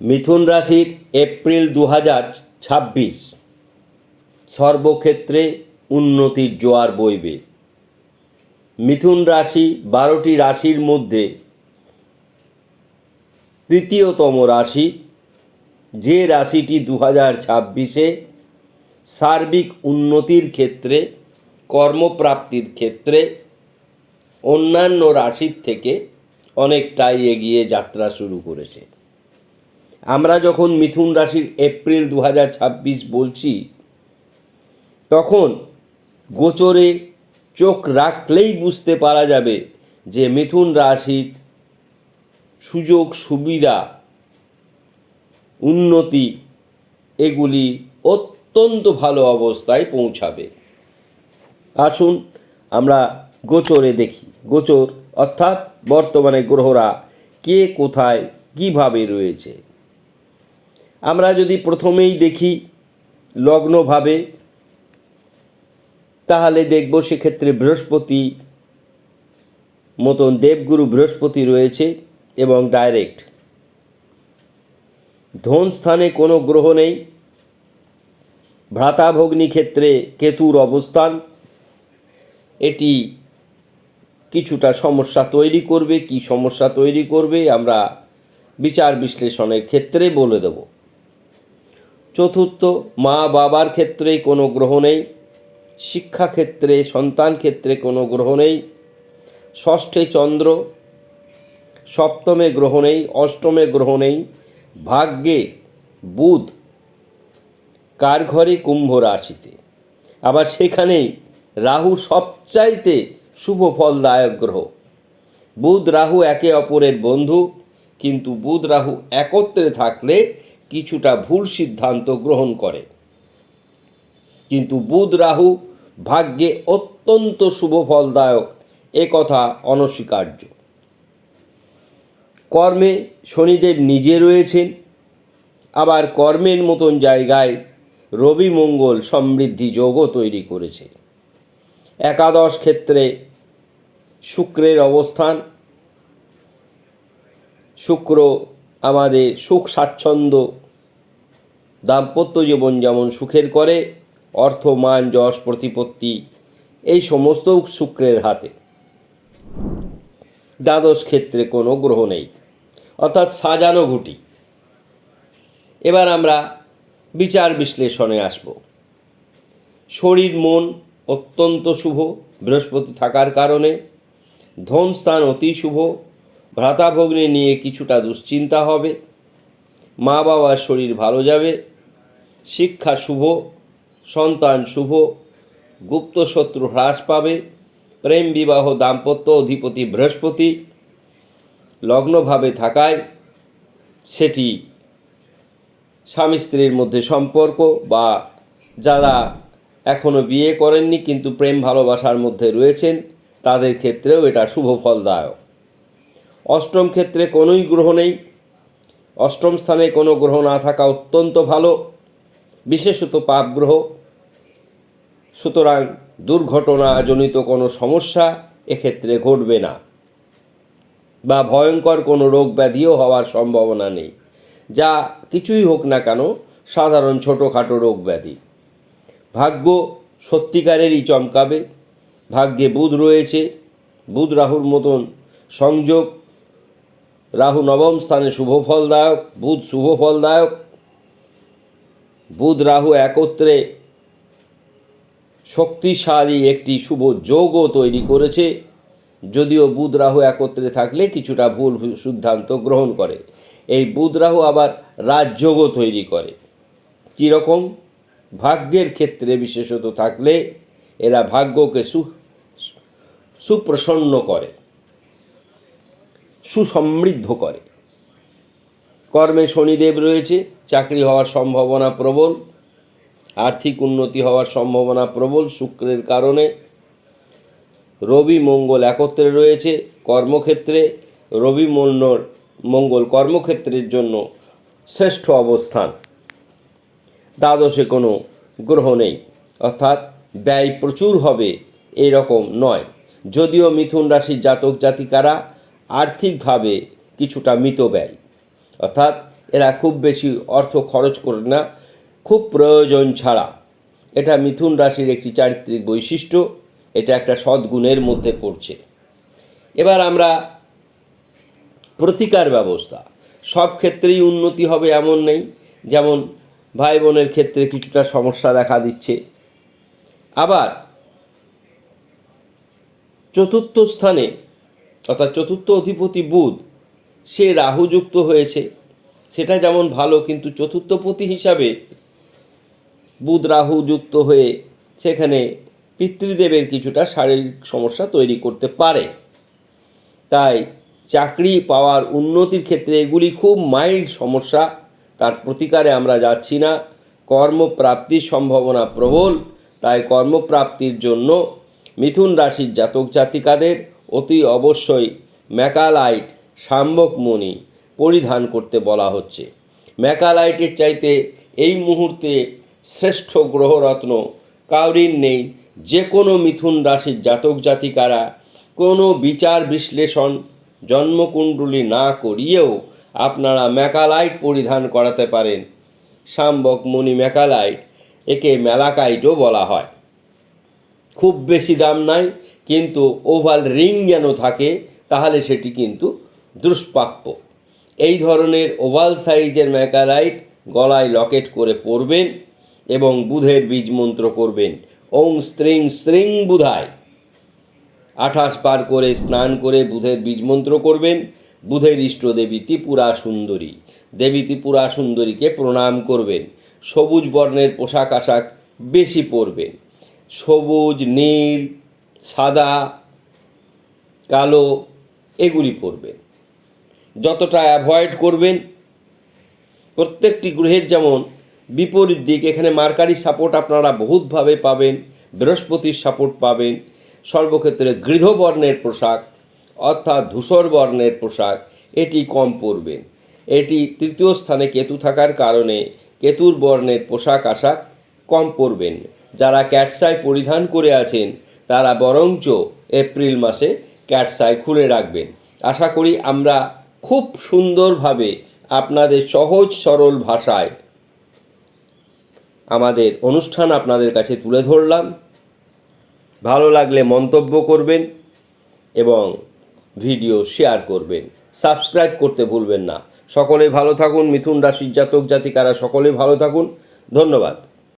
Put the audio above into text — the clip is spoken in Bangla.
মিথুন রাশির এপ্রিল 2026 সর্বক্ষেত্রে উন্নতির জোয়ার বইবে। মিথুন রাশি 12টি রাশির মধ্যে তৃতীয়তম রাশি, যে রাশিটি 2026-এ সার্বিক উন্নতির ক্ষেত্রে, কর্মপ্রাপ্তির ক্ষেত্রে অন্যান্য রাশির থেকে অনেকটাই এগিয়ে যাত্রা শুরু করেছে। আমরা যখন মিথুন রাশির এপ্রিল 2026 বলছি, তখন গোচরে চোখ রাখলেই বুঝতে পারা যাবে যে মিথুন রাশির সুযোগ সুবিধা, উন্নতি এগুলি অত্যন্ত ভালো অবস্থায় পৌঁছাবে। আসুন আমরা গোচরে দেখি। গোচর অর্থাৎ বর্তমানে গ্রহরা কে কোথায় কিভাবে রয়েছে। আমরা যদি প্রথমেই দেখি লগ্নভাবে, তাহলে দেখব সেক্ষেত্রে বৃহস্পতি মতন দেবগুরু বৃহস্পতি রয়েছে এবং ডাইরেক্ট। ধন স্থানে কোনো গ্রহ নেই। ভ্রাতাভগ্নী ক্ষেত্রে কেতুর অবস্থান, এটি কিছুটা সমস্যা তৈরি করবে। কি সমস্যা তৈরি করবে আমরা বিচার বিশ্লেষণের ক্ষেত্রে বলে দেব। চতুর্থ, মা বাবার ক্ষেত্রে কোনো গ্রহ নেই। শিক্ষাক্ষেত্রে, সন্তান ক্ষেত্রে কোনো গ্রহ নেই। ষষ্ঠে চন্দ্র, সপ্তমে গ্রহ নেই, অষ্টমে গ্রহ নেই। ভাগ্যে বুধ, কার ঘরে? কুম্ভ রাশিতে। আবার সেখানেই রাহু সবচাইতে শুভ ফলদায়ক গ্রহ। বুধ রাহু একে অপরের বন্ধু, কিন্তু বুধ রাহু একত্রে থাকলে কিছুটা ভুল সিদ্ধান্ত গ্রহণ করে। কিন্তু বুধ রাহু ভাগ্যে অত্যন্ত শুভ ফলদায়ক, একথা অনস্বীকার্য। কর্মে শনিদেব নিজে রয়েছেন। আবার কর্মের মতন জায়গায় রবি মঙ্গল সমৃদ্ধি যোগও তৈরি করেছে। একাদশ ক্ষেত্রে শুক্রের অবস্থান। শুক্র আমাদের সুখ স্বাচ্ছন্দ্য, দাম্পত্য জীবন যেমন সুখের করে, অর্থ মান যশ প্রতিপত্তি এই সমস্ত শুক্রের হাতে। দ্বাদশ ক্ষেত্রে কোনো গ্রহ নেই, অর্থাৎ সাজানো ঘুটি। এবার আমরা বিচার বিশ্লেষণে আসব। শরীর মন অত্যন্ত শুভ বৃহস্পতি থাকার কারণে। ধন স্থান অতি শুভ। ভ্রাতাভগ্নী নিয়ে কিছুটা দুশ্চিন্তা হবে। মা বাবার শরীর ভালো যাবে। শিক্ষা শুভ, সন্তান শুভ, গুপ্ত শত্রু হ্রাস পাবে। প্রেম বিবাহ দাম্পত্য অধিপতি বৃহস্পতি লগ্নভাবে থাকায় সেটি স্বামী স্ত্রীর মধ্যে সম্পর্ক, বা যারা এখনও বিয়ে করেননি কিন্তু প্রেম ভালোবাসার মধ্যে রয়েছেন তাদের ক্ষেত্রেও এটা শুভ ফলদায়ক। অষ্টম ক্ষেত্রে কোনোই গ্রহ নেই। অষ্টম স্থানে কোনো গ্রহ না থাকা অত্যন্ত ভালো, বিশেষত পাপ গ্রহ। সুতরাং দুর্ঘটনাজনিত কোনো সমস্যা এক্ষেত্রে ঘটবে না, বা ভয়ঙ্কর কোনো রোগ ব্যাধিও হওয়ার সম্ভাবনা নেই। যা কিছুই হোক না কেন, সাধারণ ছোটোখাটো রোগ ব্যাধি। ভাগ্য সত্যিকারেরই চমকাবে। ভাগ্যে বুধ রয়েছে। বুধ রাহুর মতন সংযোগ। রাহু নবম স্থানে শুভ ফলদায়ক, বুধ শুভ ফলদায়ক। বুধ রাহু একত্রে শক্তিশালী একটি শুভ যোগও তৈরি করেছে। যদিও বুধ রাহু একত্রে থাকলে কিছুটা ভুল সিদ্ধান্ত গ্রহণ করে। এই বুধ রাহু আবার রাজযোগও তৈরি করে। কীরকম? ভাগ্যের ক্ষেত্রে বিশেষত থাকলে এরা ভাগ্যকে সুপ্রসন্ন করে, সুসমৃদ্ধ করে। কর্মে শনিদেব রয়েছে, চাকরি হওয়ার সম্ভাবনা প্রবল, আর্থিক উন্নতি হওয়ার সম্ভাবনা প্রবল শুক্রের কারণে। রবি মঙ্গল একত্রে রয়েছে কর্মক্ষেত্রে। রবি মঙ্গল কর্মক্ষেত্রের জন্য শ্রেষ্ঠ অবস্থান। দ্বাদশে কোনো গ্রহ নেই, অর্থাৎ ব্যয় প্রচুর হবে এরকম নয়। যদিও মিথুন রাশির জাতক জাতিকারা আর্থিকভাবে কিছুটা মিতব্যয়, অর্থাৎ এরা খুব বেশি অর্থ খরচ করে না, খুব প্রয়োজন ছাড়া। এটা মিথুন রাশির একটি চারিত্রিক বৈশিষ্ট্য, এটা একটা সদ্গুণের মধ্যে পড়ছে। এবার আমরা প্রতিকার ব্যবস্থা, সব ক্ষেত্রেই উন্নতি হবে এমন নেই। যেমন ভাই বোনের ক্ষেত্রে কিছুটা সমস্যা দেখা দিচ্ছে। আবার চতুর্থ স্থানে অর্থাৎ চতুর্থ অধিপতি বুধ, সে রাহুযুক্ত হয়েছে, সেটা যেমন ভালো, কিন্তু চতুর্থপতি হিসাবে বুধ রাহু যুক্ত হয়ে সেখানে পিতৃদেবের কিছুটা শারীরিক সমস্যা তৈরি করতে পারে। তাই চাকরি পাওয়ার উন্নতির ক্ষেত্রে এগুলি খুব মাইল্ড সমস্যা, তার প্রতিকারে আমরা যাচ্ছি না। কর্মপ্রাপ্তির সম্ভাবনা প্রবল, তাই কর্মপ্রাপ্তির জন্য মিথুন রাশির জাতক জাতিকাদের অতি অবশ্যই ম্যাকালাইট শাম্বকমণি পরিধান করতে বলা হচ্ছে। ম্যাকালাইটের চাইতে এই মুহূর্তে শ্রেষ্ঠ গ্রহরত্ন কাউরির নেই। যে কোনো মিথুন রাশির জাতক জাতিকারা কোনো বিচার বিশ্লেষণ জন্মকুণ্ডলী না করিয়েও আপনারা ম্যাকালাইট পরিধান করাতে পারেন। শাম্বকমণি ম্যাকালাইট, একে ম্যালাকাইটও বলা হয়। খুব বেশি দাম নাই, কিন্তু ওভাল রিং যেন থাকে, তাহলে সেটি কিন্তু দুষ্প্রাপ্য। এই ধরনের ওভাল সাইজের ম্যাকালাইট গলায় লকেট করে পরবেন এবং বুধের বীজ মন্ত্র করবেন, ওং স্ত্রিং স্ত্রিং বুধায়। 28 বার করে স্নান করে বুধের বীজ মন্ত্র করবেন। বুধের ইষ্ট দেবী ত্রিপুরা সুন্দরী, দেবী ত্রিপুরা সুন্দরীকে প্রণাম করবেন। সবুজ বর্ণের পোশাক আশাক বেশি পরবেন, সবুজ, নীল, সাদা, কালো এগুলি পরবেন। যতটা অ্যাভয়েড করবেন। প্রত্যেকটি গ্রহের যেমন বিপরীত দিক, এখানে মার্কারি সাপোর্ট আপনারা বহুতভাবে পাবেন, বৃহস্পতির সাপোর্ট পাবেন। সর্বক্ষেত্রে গৃহবর্ণের পোশাক অর্থাৎ ধূসর বর্ণের পোশাক এটি কম পরবেন। এটি তৃতীয় স্থানে কেতু থাকার কারণে কেতুর বর্ণের পোশাক আশাক কম পরবেন। যারা ক্যাটসাই পরিধান করে আছেন তারা বরঞ্চ এপ্রিল মাসে ক্যাটসাই খুলে রাখবেন। আশা করি আমরা খুব সুন্দরভাবে আপনাদের সহজ সরল ভাষায় আমাদের অনুষ্ঠান আপনাদের কাছে তুলে ধরলাম। ভালো লাগলে মন্তব্য করবেন এবং ভিডিও শেয়ার করবেন, সাবস্ক্রাইব করতে ভুলবেন না। সকলে ভালো থাকুন। মিথুন রাশির জাতক জাতিকারা সকলে ভালো থাকুন। ধন্যবাদ।